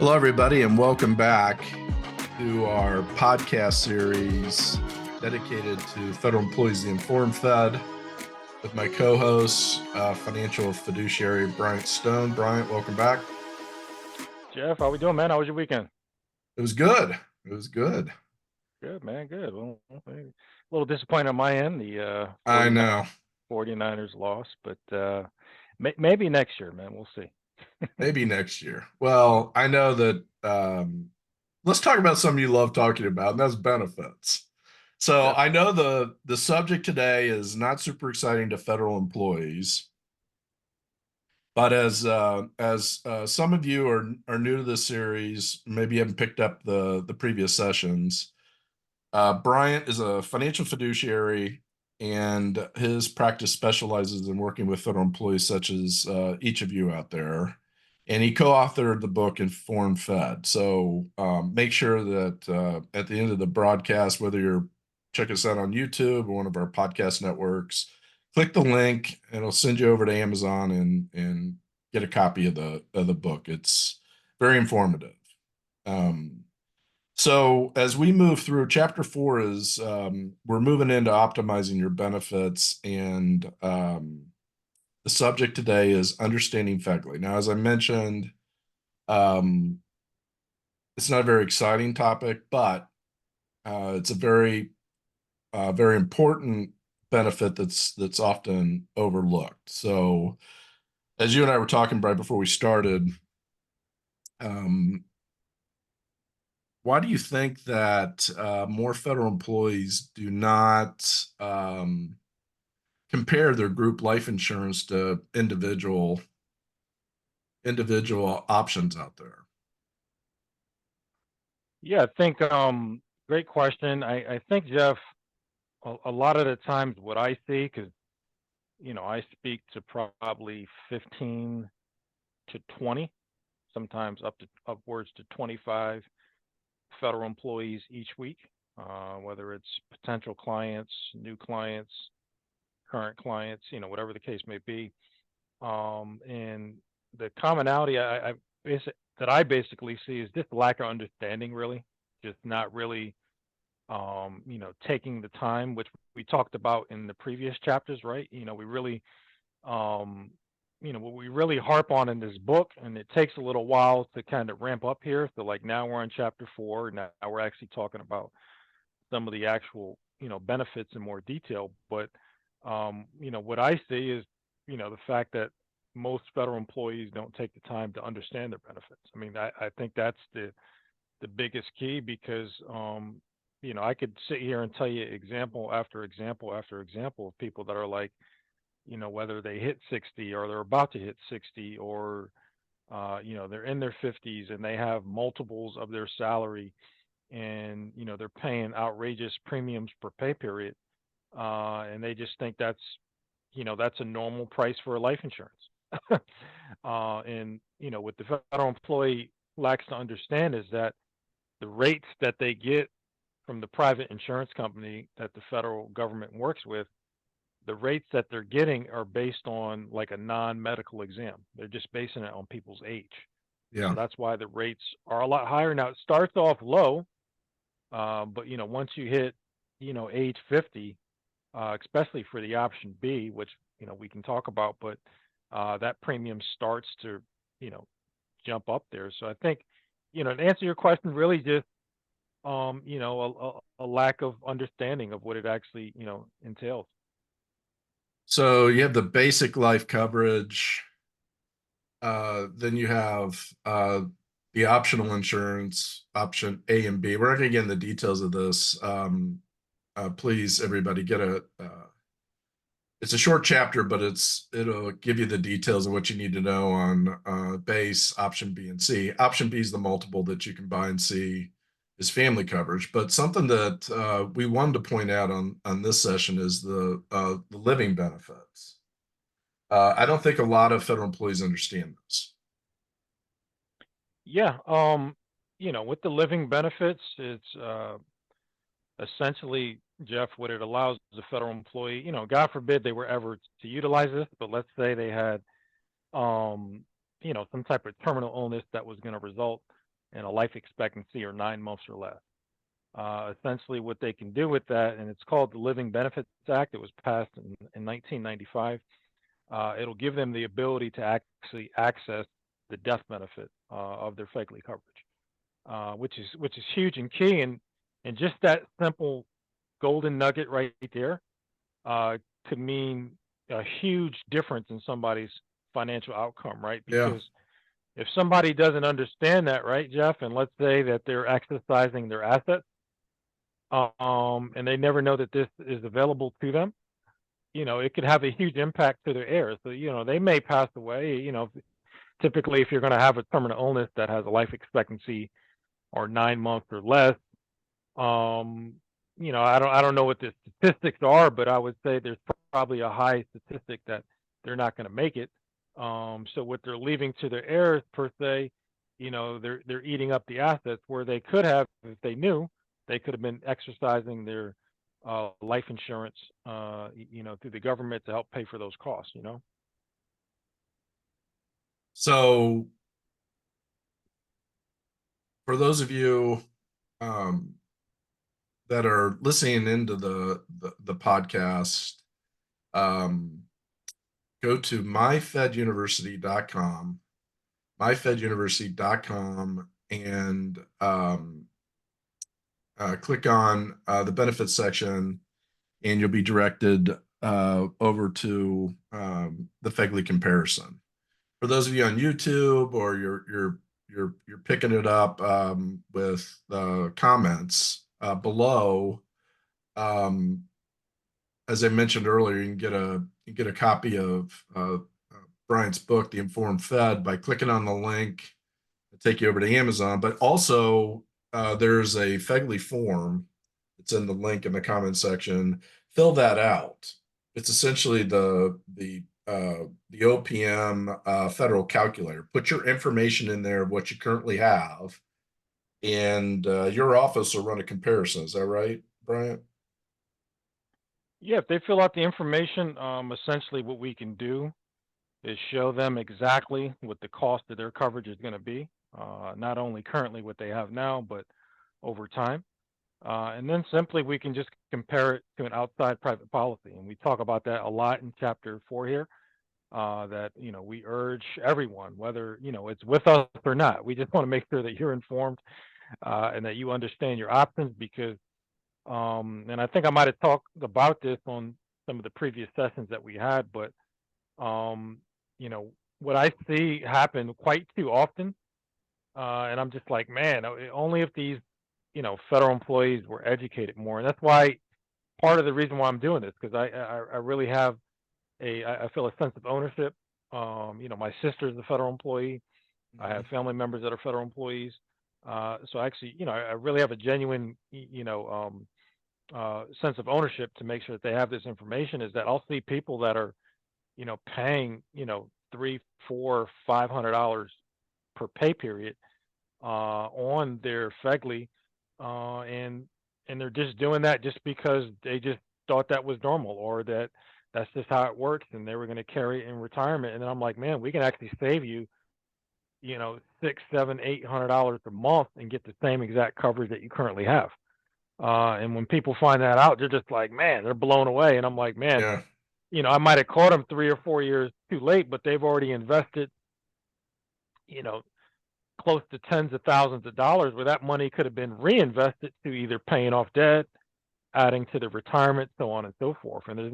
Hello, everybody, and welcome back to our podcast series dedicated to federal employees, the Informed Fed, with my co-host, financial fiduciary Bryant Stone. Bryant, welcome back. Jeff, how we doing, man? How was your weekend? It was good. It was good. Good, man. Good. Well, a little disappointed on my end. The I know. 49ers lost, but maybe next year, man. We'll see. Maybe next year. Well, I know that. Let's talk about something you love talking about, and that's benefits. So Yeah. I know the subject today is not super exciting to federal employees. But as some of you are new to this series, maybe you haven't picked up the previous sessions. Bryant is a financial fiduciary, and his practice specializes in working with federal employees, such as each of you out there. And he co-authored the book Informed Fed. So make sure that at the end of the broadcast, whether you're checking us out on YouTube or one of our podcast networks, click the link and it'll send you over to Amazon and get a copy of the book. It's very informative. Um, so as we move through, chapter 4 is we're moving into optimizing your benefits, and the subject today is understanding FEGLI. Now, as I mentioned, um, it's not a very exciting topic, but it's a very important benefit that's often overlooked. So, as you and I were talking right before we started, um, why do you think that more federal employees do not compare their group life insurance to individual options out there? Yeah, I think great question. I think Jeff, a lot of the times what I see, because I speak to probably 15 to 20, sometimes up to upwards to 25 federal employees each week, whether it's potential clients, new clients, current clients, whatever the case may be. And the commonality that I basically see is just lack of understanding, really, just not really, taking the time, which we talked about in the previous chapters, right? We really, um, what we really harp on in this book, and it takes a little while to kind of ramp up here. So, like now we're on chapter 4. Now we're actually talking about some of the actual, benefits in more detail. But, what I see is, the fact that most federal employees don't take the time to understand their benefits. I mean, I think that's the biggest key because, I could sit here and tell you example after example after example of people that are like, whether they hit 60 or they're about to hit 60 or, they're in their 50s and they have multiples of their salary and they're paying outrageous premiums per pay period, and they just think that's a normal price for life insurance. And what the federal employee lacks to understand is that the rates that they get from the private insurance company that the federal government works with, the rates that they're getting are based on like a non-medical exam. They're just basing it on people's age. So Yeah. that's why the rates are a lot higher. Now it starts off low, but once you hit, age 50, especially for the option B, which we can talk about, but that premium starts to you know jump up there. So I think to answer your question, really just a lack of understanding of what it actually entails. So you have the basic life coverage. Then you have the optional insurance, option A and B. We're not going to get into the details of this. Please, everybody, get a. It's a short chapter, but it'll give you the details of what you need to know on base, option B, and C. Option B is the multiple that you can buy, and C is family coverage. But something that we wanted to point out on this session is the living benefits. I don't think a lot of federal employees understand this. Yeah, with the living benefits, it's essentially, Jeff, what it allows the federal employee, God forbid they were ever to utilize this, but let's say they had, some type of terminal illness that was going to result and a life expectancy or 9 months or less. Essentially, what they can do with that, and it's called the Living Benefits Act. It was passed in 1995. It'll give them the ability to actually access the death benefit of their FEGLI coverage, which is huge and key. And just that simple golden nugget right there uh, could mean a huge difference in somebody's financial outcome, right? Yeah. Because if somebody doesn't understand that, right, Jeff, and let's say that they're exercising their assets, and they never know that this is available to them, it could have a huge impact to their heirs. So, they may pass away. Typically, if you're going to have a terminal illness that has a life expectancy or 9 months or less, um, I don't know what the statistics are, but I would say there's probably a high statistic that they're not going to make it. So what they're leaving to their heirs per se, they're eating up the assets where they could have, if they knew, they could have been exercising their life insurance, through the government to help pay for those costs. So for those of you um, that are listening into the podcast, um, go to myfeduniversity.com, and click on the benefits section, and you'll be directed over to the FEGLI comparison. For those of you on YouTube, or you're picking it up with the comments below, um, as I mentioned earlier, you can get a copy of Bryant's book, The Informed Fed, by clicking on the link to take you over to Amazon. But also, there's a FEGLI form. It's in the link in the comment section. Fill that out. It's essentially the OPM federal calculator. Put your information in there of what you currently have, and your office will run a comparison. Is that right, Bryant? Yeah, if they fill out the information, essentially what we can do is show them exactly what the cost of their coverage is going to be, not only currently what they have now, but over time. And then simply we can just compare it to an outside private policy. And we talk about that a lot in chapter 4 here, that, we urge everyone, whether, it's with us or not. We just want to make sure that you're informed, and that you understand your options because, and I think I might have talked about this on some of the previous sessions that we had, but, um, what I see happen quite too often, and I'm just like, man, only if these, federal employees were educated more. And that's why part of the reason why I'm doing this, because I really have I feel a sense of ownership. My sister's a federal employee. I have Mhm. family members that are federal employees. So actually, I really have a genuine, sense of ownership to make sure that they have this information. Is that I'll see people that are, paying, three, four, $500 per pay period on their FEGLI, and they're just doing that just because they just thought that was normal, or that that's just how it works, and they were going to carry it in retirement. And then I'm like, man, we can actually save you, six, seven, $800 a month and get the same exact coverage that you currently have. And when people find that out, they're just like, man, they're blown away. And I'm like, man, Yeah, I might have caught them 3 or 4 years too late, but they've already invested, you know, close to tens of thousands of dollars where that money could have been reinvested to either paying off debt, adding to the retirement, so on and so forth. And there's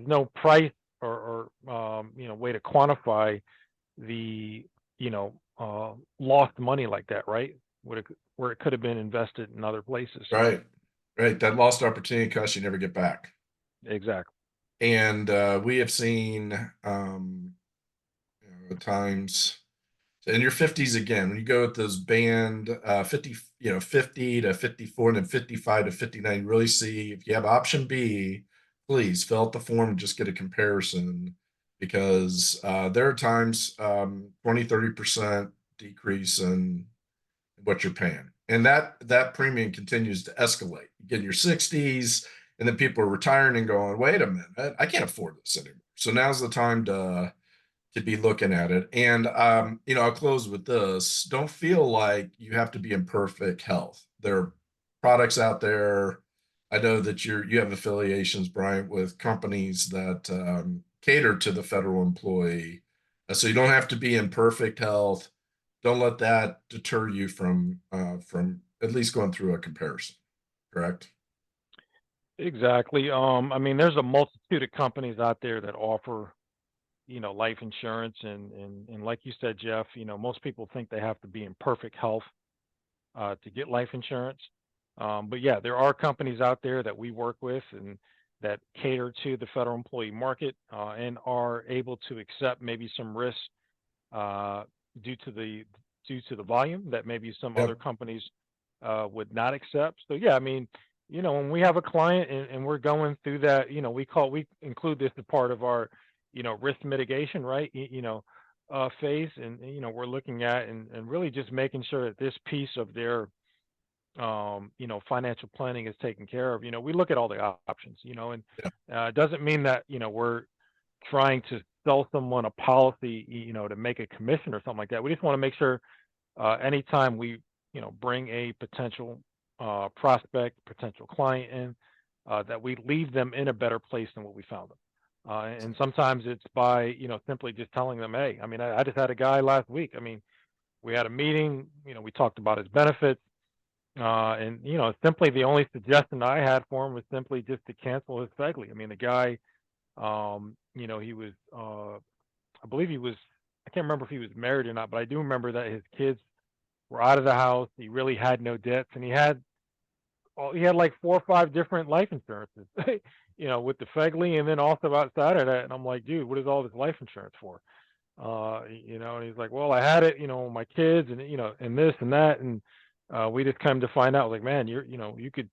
no price or way to quantify the lost money like that, right? Where it could have been invested in other places. So right, right. That lost opportunity cost you never get back. exactly. And we have seen times in your 50s again, when you go with those band 50, 50 to 54, and then 55 to 59, you really see if you have option B, please fill out the form and just get a comparison, because there are times 20, 30% decrease in what you're paying. And that premium continues to escalate. You get in your 60s, and then people are retiring and going, wait a minute, I can't afford this anymore. So now's the time to be looking at it. And I'll close with this. Don't feel like you have to be in perfect health. There are products out there. I know that you have affiliations, Bryant, with companies that cater to the federal employee. So you don't have to be in perfect health. Don't let that deter you from at least going through a comparison. Correct? Exactly. I mean, there's a multitude of companies out there that offer, life insurance, and like you said, Jeff, most people think they have to be in perfect health to get life insurance. But yeah, there are companies out there that we work with and that cater to the federal employee market and are able to accept maybe some risks uh, due to the volume that maybe some other Yep. companies would not accept. So yeah, I mean, when we have a client and we're going through that, we include this as part of our, risk mitigation, right? Phase, and we're looking at and really just making sure that this piece of their financial planning is taken care of. We look at all the options, and Yeah. it doesn't mean that, we're trying to sell someone a policy, to make a commission or something like that. We just want to make sure anytime we, bring a potential prospect, potential client in, that we leave them in a better place than what we found them. And sometimes it's by, simply just telling them, hey, I mean, I just had a guy last week. I mean, we had a meeting, we talked about his benefits. And simply the only suggestion I had for him was simply just to cancel his FEGLI. I mean, the guy, he was, I believe he was, I can't remember if he was married or not, but I do remember that his kids were out of the house. He really had no debts, and he had like 4 or 5 different life insurances, with the FEGLI, and then also outside of that. And I'm like, dude, what is all this life insurance for? And he's like, well, I had it, my kids, and and this and that, and we just come to find out, like, man, you could,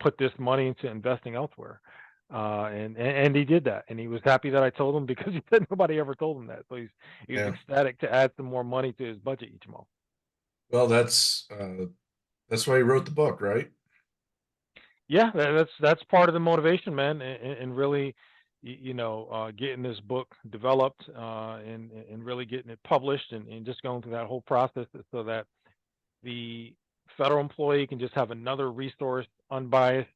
put this money into investing elsewhere. And he did that, and he was happy that I told him because he said nobody ever told him that. So he's Yeah. ecstatic to add some more money to his budget each month. Well, that's why you wrote the book, right? Yeah, that's part of the motivation, man, and really, getting this book developed and really getting it published and just going through that whole process so that the federal employee can just have another resource, unbiased,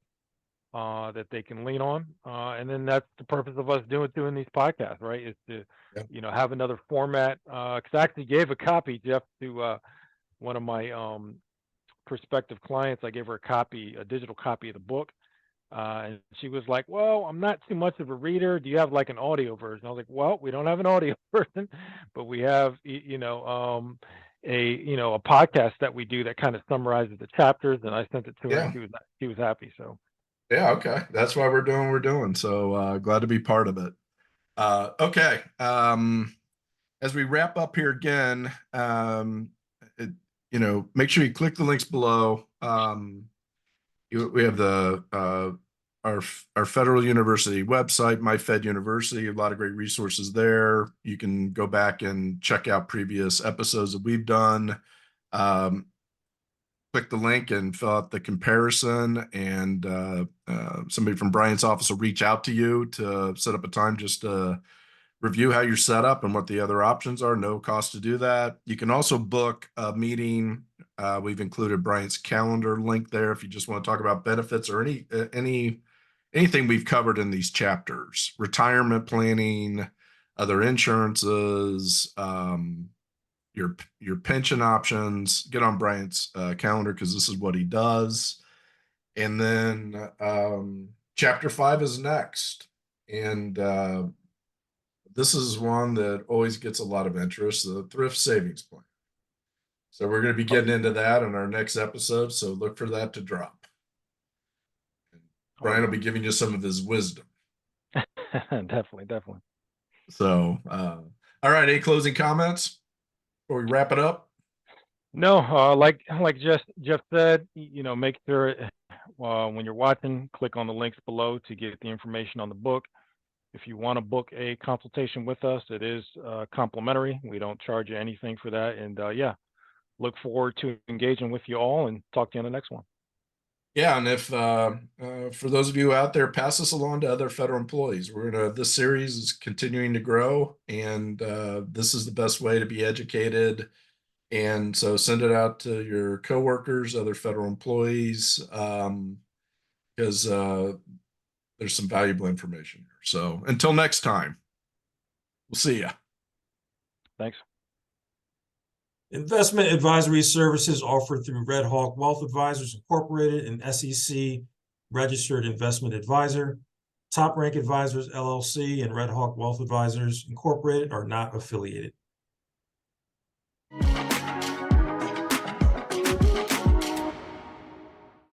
that they can lean on. And then that's the purpose of us doing these podcasts, right? Is to, Yeah. have another format. Because I actually gave a copy, Jeff, to one of my prospective clients. I gave her a digital copy of the book. And she was like, well, I'm not too much of a reader. Do you have like an audio version? I was like, well, we don't have an audio version, but we have, a podcast that we do that kind of summarizes the chapters. And I sent it to her, and Yeah. she was happy. So, Yeah. Okay. That's why we're doing what we're doing. So glad to be part of it. Okay. As we wrap up here again, it, make sure you click the links below. We have the our federal university website, my Fed University, a lot of great resources there. You can go back and check out previous episodes that we've done. Um, Click the link and fill out the comparison, and somebody from Brian's office will reach out to you to set up a time just to review how you're set up and what the other options are. No cost to do that. You can also book a meeting. We've included Brian's calendar link there if you just want to talk about benefits or anything we've covered in these chapters: retirement planning, other insurances, your pension options. Get on Brian's calendar because this is what he does. And then chapter 5 is next, and this is one that always gets a lot of interest: the thrift savings plan. So we're going to be oh, getting into that in our next episode. So look for that to drop. And oh Brian will yeah, be giving you some of his wisdom. definitely, definitely. So, all right. Any closing comments before we wrap it up? No, like Jeff said, make sure when you're watching, click on the links below to get the information on the book. If you want to book a consultation with us, it is complimentary. We don't charge you anything for that. And yeah, look forward to engaging with you all and talk to you on the next one. Yeah, and if for those of you out there, pass this along to other federal employees. This series is continuing to grow, and this is the best way to be educated. And so send it out to your coworkers, other federal employees, because there's some valuable information here. So until next time, we'll see you. Thanks. Investment advisory services offered through Red Hawk Wealth Advisors Incorporated, an SEC registered investment advisor. Top Rank Advisors LLC and Red Hawk Wealth Advisors Incorporated are not affiliated.